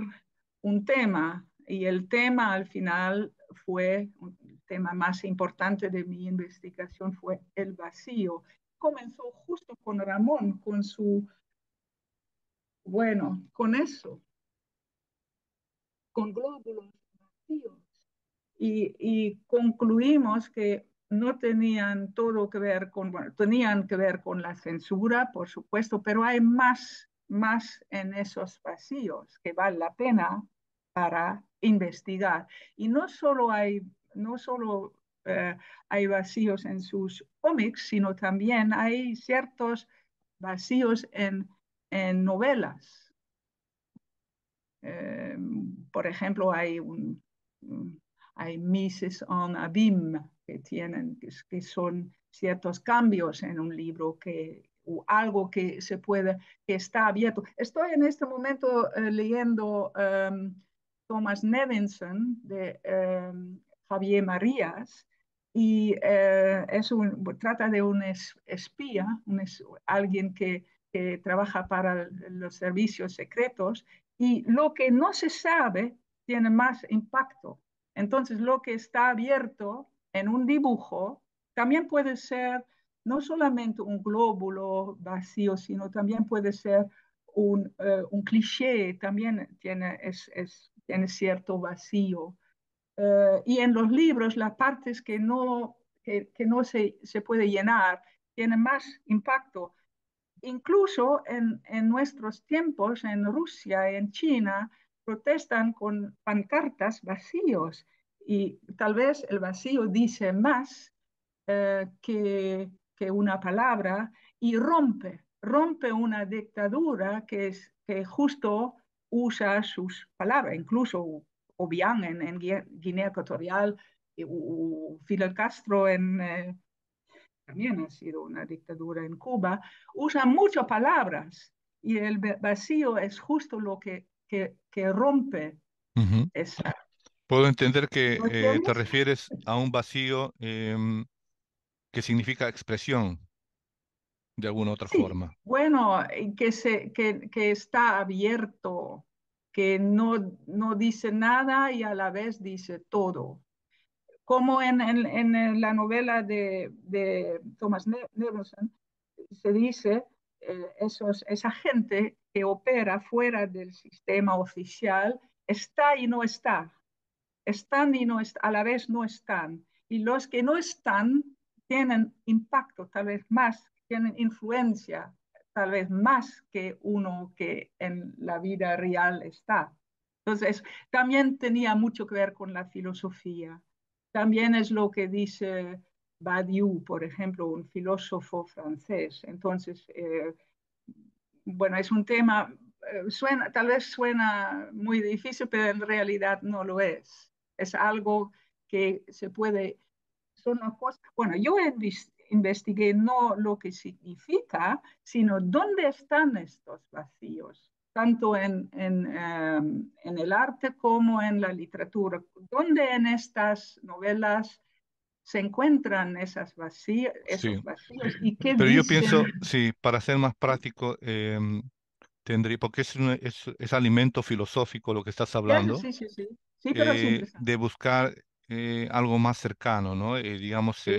un tema. Y el tema al final el tema más importante de mi investigación fue el vacío. Comenzó justo con Ramón, bueno, con eso, con glóbulos vacíos. Y concluimos que no tenían todo que ver con, bueno, tenían que ver con la censura, por supuesto, pero hay más en esos vacíos que vale la pena para investigar. Y no solo hay vacíos en sus cómics, sino también hay ciertos vacíos en novelas. Eh, por ejemplo, hay Mises en Abîme que son ciertos cambios en un libro o algo que está abierto. Estoy en este momento leyendo Thomas Nevinson de Javier Marías y trata de un espía, alguien que trabaja para los servicios secretos y lo que no se sabe tiene más impacto. Entonces, lo que está abierto en un dibujo también puede ser no solamente un glóbulo vacío, sino también puede ser un cliché, también tiene cierto vacío. Y en los libros, las partes que no se puede llenar tienen más impacto. Incluso en nuestros tiempos, en Rusia y en China, protestan con pancartas vacíos y tal vez el vacío dice más que una palabra y rompe una dictadura que justo usa sus palabras, incluso Obiang en Guinea Ecuatorial, Fidel Castro también ha sido una dictadura en Cuba, usa muchas palabras y el vacío es justo lo que rompe Ujú. esa. Puedo entender que ¿Lo te entiendes? refieres a un vacío que significa expresión de alguna otra Sí, forma. bueno, que está abierto, que no dice nada y a la vez dice todo. Como en la novela de Thomas Nevinson se dice, esa gente que opera fuera del sistema oficial está y no está, están y no a la vez no están. Y los que no están tienen impacto tal vez más, tienen influencia tal vez más que uno que en la vida real está. Entonces, también tenía mucho que ver con la filosofía. También es lo que dice Badiou, por ejemplo, un filósofo francés. Entonces, bueno, es un tema, tal vez suena muy difícil, pero en realidad no lo es. Es algo que se puede, son las cosas, bueno, yo investigué no lo que significa, sino dónde están estos vacíos, tanto en el arte como en la literatura. ¿Dónde en estas novelas se encuentran Sí, esos vacíos y qué pero yo dicen? pienso, sí, para ser más práctico, tendría, porque es alimento filosófico lo que estás Ya, hablando, sí, sí, sí. Sí, pero es interesante. de buscar algo más cercano, ¿no? Digamos, Sí.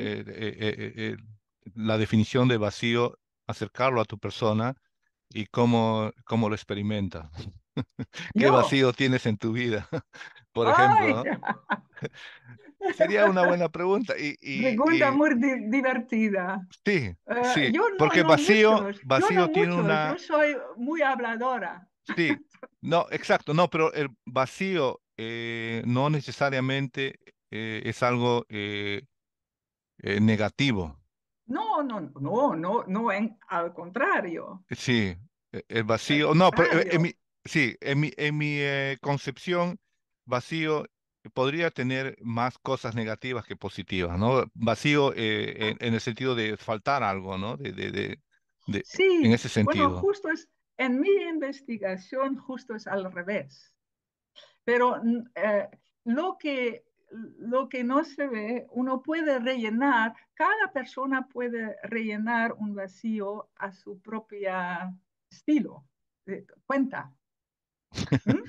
la definición de vacío, acercarlo a tu persona y cómo lo experimentas. ¿Qué Yo. vacío tienes en tu vida? Por ejemplo, Ay, ¿no? Sería una buena pregunta. pregunta muy divertida. Sí, sí, Yo porque no muchos, yo no vacío tiene muchos, yo una, soy muy habladora. sí, no, exacto, no, pero el vacío no necesariamente es algo negativo. No, al contrario, Sí, el al vacío, no, pero contrario. sí, en mi concepción, vacío podría tener más cosas negativas que positivas, ¿no? Vacío en el sentido de faltar algo, ¿no? En Sí, ese bueno, sentido. en mi investigación, justo es al revés. Pero lo que, lo que no se ve, uno puede rellenar, cada persona puede rellenar un vacío a su propia estilo, cuenta. ¿Mm?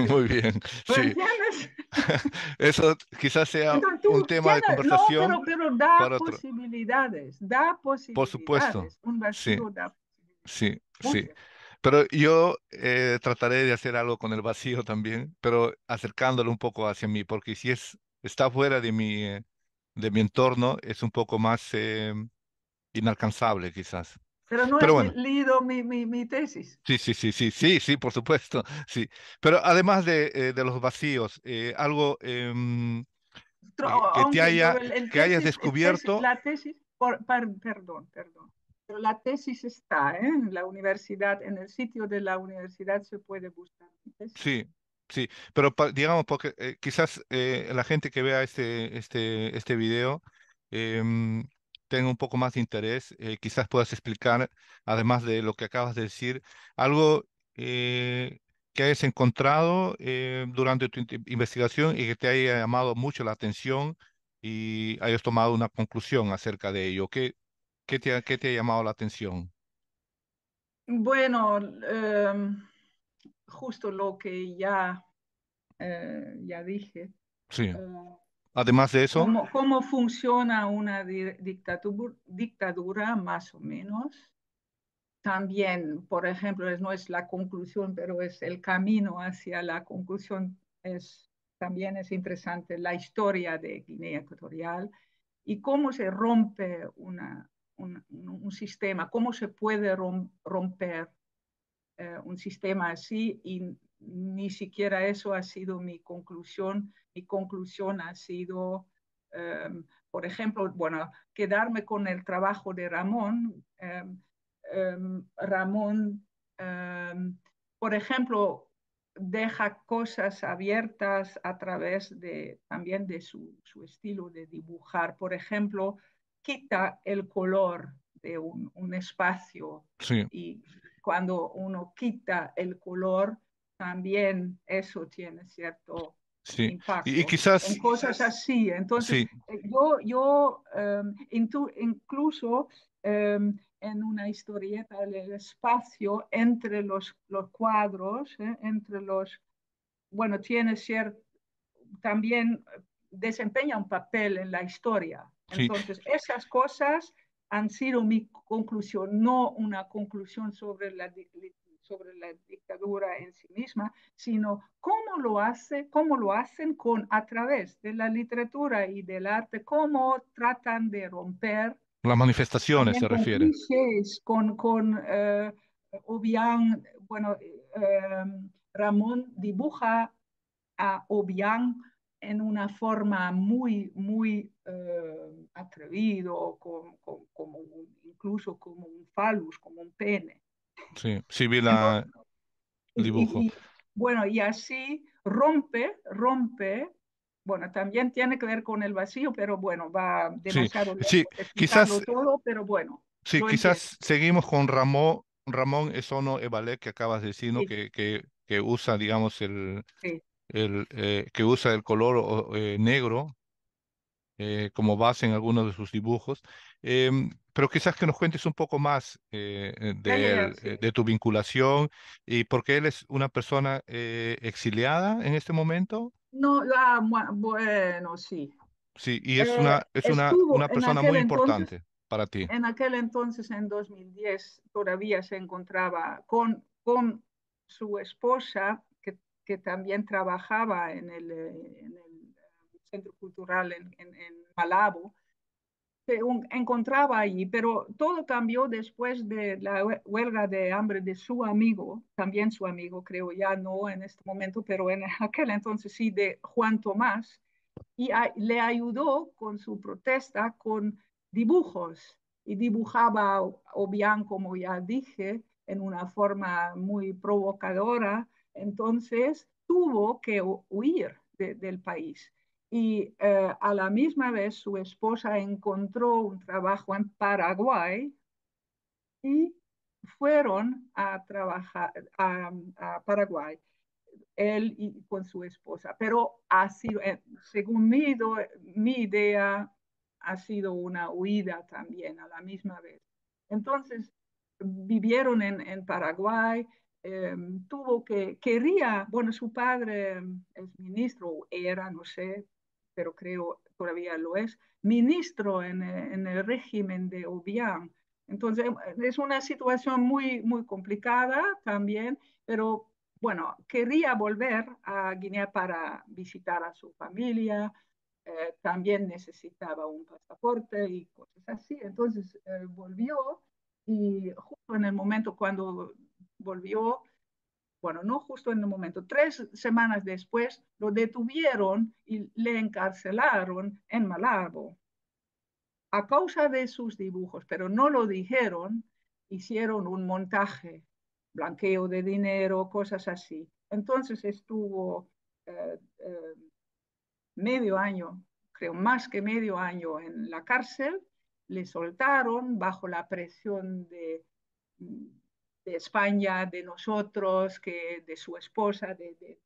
Muy bien, ¿Lo sí. entiendes? Eso quizás sea Entonces un tú tema de tienes, no, conversación pero da para otro. posibilidades, Por supuesto, un sí, vacío da posibilidades, sí, sí. muchas. Pero yo trataré de hacer algo con el vacío también, pero acercándolo un poco hacia mí, porque si está fuera de mi entorno, es un poco más inalcanzable quizás. Pero no Pero has bueno, leído mi tesis. sí, sí, sí, sí, sí, sí, por supuesto, sí. Pero además de los vacíos, algo Aunque pero que hayas descubierto, la tesis, perdón, pero la tesis está en la universidad, en el sitio de la universidad se puede buscar mi tesis. sí, sí, pero digamos, porque quizás la gente que vea este video em, tenga un poco más de interés, quizás puedas explicar, además de lo que acabas de decir, algo que hayas encontrado durante tu investigación y que te haya llamado mucho la atención y hayas tomado una conclusión acerca de ello. Qué te ha llamado la atención? Bueno, justo lo que ya dije. Sí, eh, Además de eso, cómo funciona una dictadura, más o menos. También, por ejemplo, no es la conclusión, pero es el camino hacia la conclusión. También es interesante la historia de Guinea Ecuatorial y cómo se rompe un sistema, cómo se puede romper un sistema así y ni siquiera eso ha sido mi conclusión. Mi conclusión ha sido, por ejemplo, bueno, quedarme con el trabajo de Ramón. Ramón, por ejemplo, deja cosas abiertas a través también de su estilo de dibujar. Por ejemplo, quita el color de un espacio sí, y cuando uno quita el color, también eso tiene cierto sí. Y impacto en quizás, cosas así. Entonces, sí, yo incluso en una historieta del espacio entre los cuadros, entre bueno, tiene cierto, también desempeña un papel en la historia. sí, Entonces, esas cosas han sido mi conclusión, no una conclusión sobre la dictadura en sí misma, sino cómo lo hacen a través de la literatura y del arte, cómo tratan de romper las manifestaciones también se con refiere. clichés, Obiang, bueno, Ramón dibuja a Obiang en una forma muy atrevido, incluso como un falus, como un pene. Sí, sí vi Entonces, el dibujo. bueno, y así rompe, bueno, también tiene que ver con el vacío, pero bueno, va Sí, demasiado sí, lejos de explicarlo quizás, todo, pero bueno, sí, lo entiendo. quizás seguimos con Ramón Esono Ebalé que acabas de decir, ¿no? Sí, Que usa, digamos, sí. que usa el color negro como base en algunos de sus dibujos. Pero quizás que nos cuentes un poco más Ya, ya, de ya, él, sí. de tu vinculación y porque él es una persona exiliada en este momento. No, bueno, sí. Sí, y es Estuvo una persona muy importante para ti. en aquel entonces, en 2010, todavía se encontraba con su esposa, que también trabajaba en el Centro Cultural en Malabo. Se encontraba allí, pero todo cambió después de la huelga de hambre de su amigo, también su amigo, creo ya no en este momento, pero en aquel entonces sí, de Juan Tomás, y le ayudó con su protesta con dibujos y dibujaba Obiang, como ya dije, en una forma muy provocadora. Entonces tuvo que huir del país. Y a la misma vez su esposa encontró un trabajo en Paraguay y fueron a trabajar a Paraguay él y con su esposa, pero ha sido, según mi idea, ha sido una huida también a la misma vez. Entonces, vivieron en Paraguay, bueno, su padre es ministro, era, no sé, pero creo todavía lo es, ministro en el régimen de Obiang. Entonces, es una situación muy complicada también, pero bueno, quería volver a Guinea para visitar a su familia, también necesitaba un pasaporte y cosas así. Entonces volvió y justo en el momento cuando volvió, bueno, no justo en el momento, 3 semanas después lo detuvieron y le encarcelaron en Malabo a causa de sus dibujos, pero no lo dijeron, hicieron un montaje, blanqueo de dinero, cosas así. Entonces estuvo medio año, creo más que medio año en la cárcel, le soltaron bajo la presión de España, de nosotros, de su esposa, de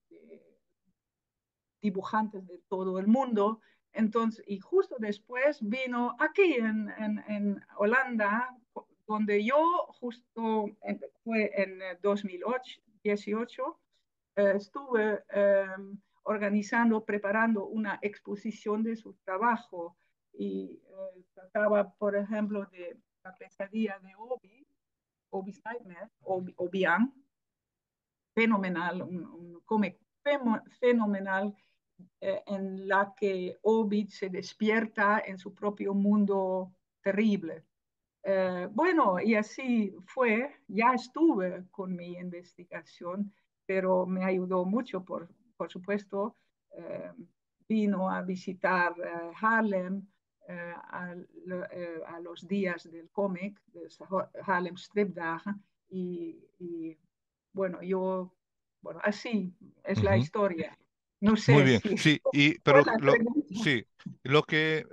dibujantes de todo el mundo. Entonces, y justo después vino aquí en Holanda, donde yo fue en 2018, estuve organizando, preparando una exposición de su trabajo y trataba, por ejemplo, de la pesadilla de Obi's Nightmare, Obiang, fenomenal, un cómic fenomenal en la que Ovid se despierta en su propio mundo terrible. Bueno, y así fue, ya estuve con mi investigación, pero me ayudó mucho, por supuesto, eh, vino a visitar Harlem a los días del cómic, de Harlem Stripdagen, y bueno, bueno, así es la Ujú. historia. No Muy sé bien, si sí, fue pero la pregunta. sí, lo que,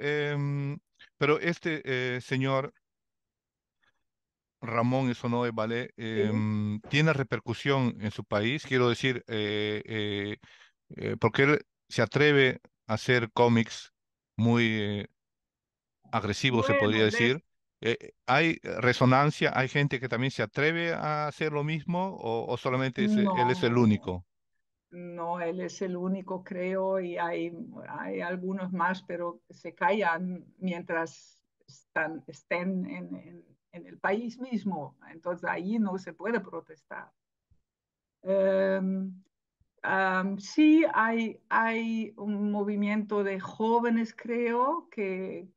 pero este señor Ramón Esonoe Ballet Sí. tiene repercusión en su país, quiero decir, porque él se atreve a hacer cómics muy agresivos, se podría Bueno, decir. ¿Hay resonancia? ¿Hay gente que también se atreve a hacer lo mismo o solamente él es el no, único? no, él es el único, creo, y hay algunos más, pero se callan mientras estén en el país mismo. Entonces ahí no se puede protestar. Um, sí, hay un movimiento de jóvenes, creo, que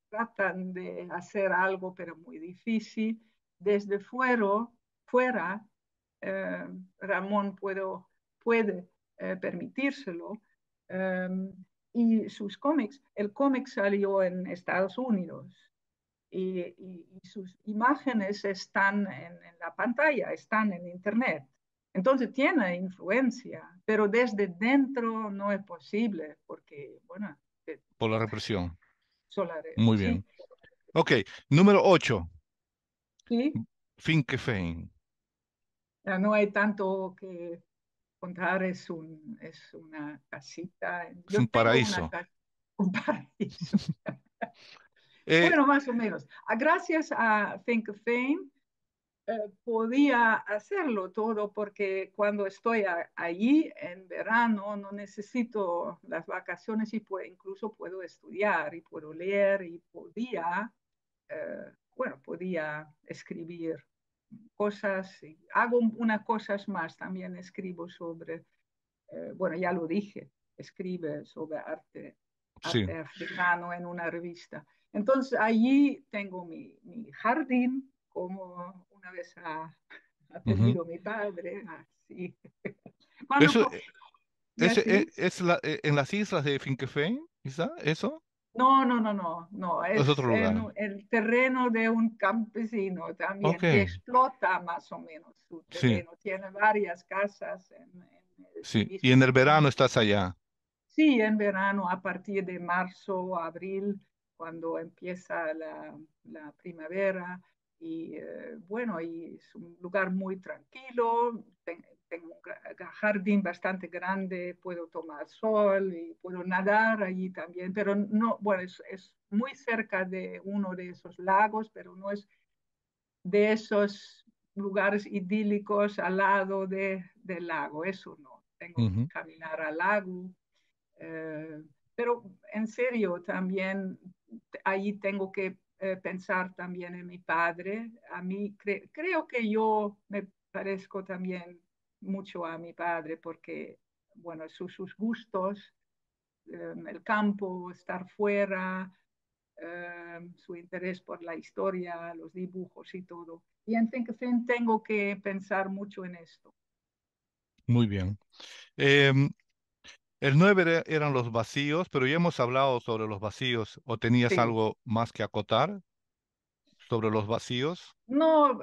tratan de hacer algo, pero muy difícil. Desde fuera, eh, Ramón puede permitírselo. Um, y sus cómics, el cómic salió en Estados Unidos y sus imágenes están en la pantalla, están en Internet. Entonces tiene influencia, pero desde dentro no es posible porque, bueno, Por la represión. Muy sí, bien. Ok, número 8, sí, Finkefein. ya no hay tanto que contar, es una casita. Es un Yo tengo una paraíso. casa, un paraíso. Eh, Bueno, más o menos. Gracias a Think of Fame, podía hacerlo todo porque cuando estoy allí en verano no necesito las vacaciones y incluso puedo estudiar y puedo leer y bueno, podía escribir cosas. Hago unas cosas más, también escribo sobre, bueno, ya lo dije, escribe sobre sí. arte africano en una revista. Entonces allí tengo mi jardín, como una vez ha Ujú. tenido mi padre, así. Cuando, Eso, y así. es en las islas de Finkefein, ¿quizá? ¿Eso? No, no, no, no, no, Es es otro en lugar. el terreno de un campesino Ok, también, que explota más o menos su sí, terreno. Tiene varias casas en ese sí. Y en mismo el verano campo. estás allá. Sí, en verano, a partir de marzo, abril, cuando empieza la primavera. Y bueno, y es un lugar muy tranquilo. Tengo un jardín bastante grande, puedo tomar sol y puedo nadar allí también. Pero no, bueno, es muy cerca de uno de esos lagos, pero no es de esos lugares idílicos al lado del lago. Eso no. Tengo que Ujú. caminar al lago, eh, pero en serio, también ahí tengo que pensar también en mi padre. A mí creo que yo me parezco también mucho a mi padre porque, bueno, sus gustos, el campo, estar fuera, su interés por la historia, los dibujos y todo. Y en fin, tengo que pensar mucho en esto. Muy bien. Em, el 9 eran los vacíos, pero ya hemos hablado sobre los vacíos. ¿O tenías Sí. algo más que acotar sobre los vacíos? No,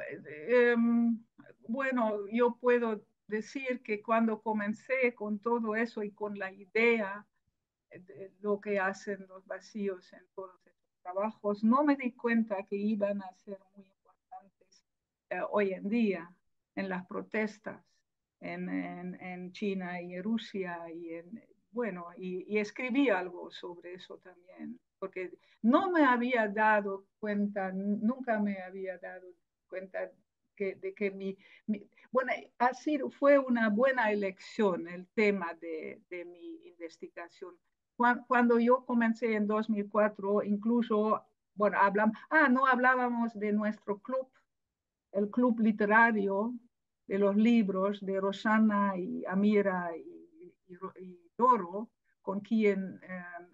bueno, yo puedo decir que cuando comencé con todo eso y con la idea de lo que hacen los vacíos en todos estos trabajos, no me di cuenta que iban a ser muy importantes hoy en día en las protestas en China y en Rusia bueno, y escribí algo sobre eso también, porque no me había dado cuenta, nunca me había dado cuenta de que bueno, fue una buena elección el tema de mi investigación. Cuando yo comencé en 2004, incluso, bueno, no hablábamos de nuestro club, el club literario de los libros de Rosana y Amira y Doro, con quien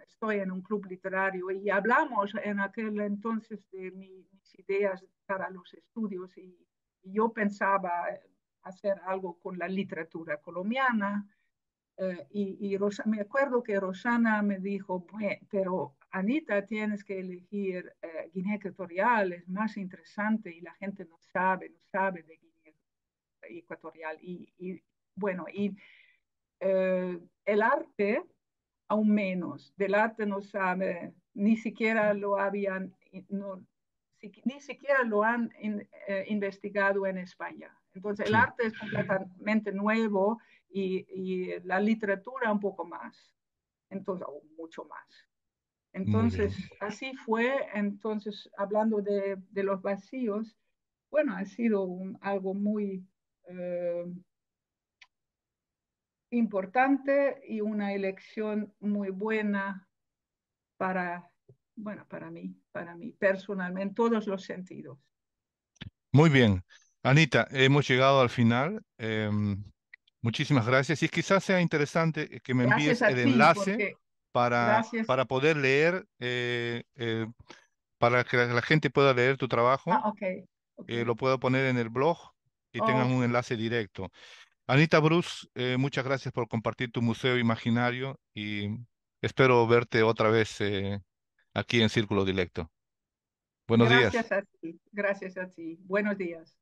estoy en un club literario, y hablamos en aquel entonces de mis ideas para los estudios, y yo pensaba hacer algo con la literatura colombiana. Me acuerdo que Rosana me dijo, pero Anita, tienes que elegir Guinea Ecuatorial, es más interesante y la gente no sabe de Guinea Ecuatorial. Bueno, el arte, aún menos, del arte no sabe, ni siquiera lo habían, no, ni siquiera lo han investigado en España. Entonces, el Sí, arte es completamente nuevo y la literatura un poco más, entonces, mucho más. muy Entonces, bien. así fue. Entonces, hablando de los vacíos, bueno, ha sido algo muy importante y una elección muy buena para, bueno, para mí personalmente, en todos los sentidos. Muy bien. Anita, hemos llegado al final. Muchísimas gracias. Y quizás sea interesante que me envíes Gracias a el ti, enlace porque gracias. para poder leer, para que la gente pueda leer tu trabajo. Ok, ok. Lo puedo poner en el blog y tengan Oh, un enlace directo. Anita Bruce, muchas gracias por compartir tu museo imaginario y espero verte otra vez aquí en Círculo Directo. Buenos días. gracias a ti, gracias a ti. Buenos días.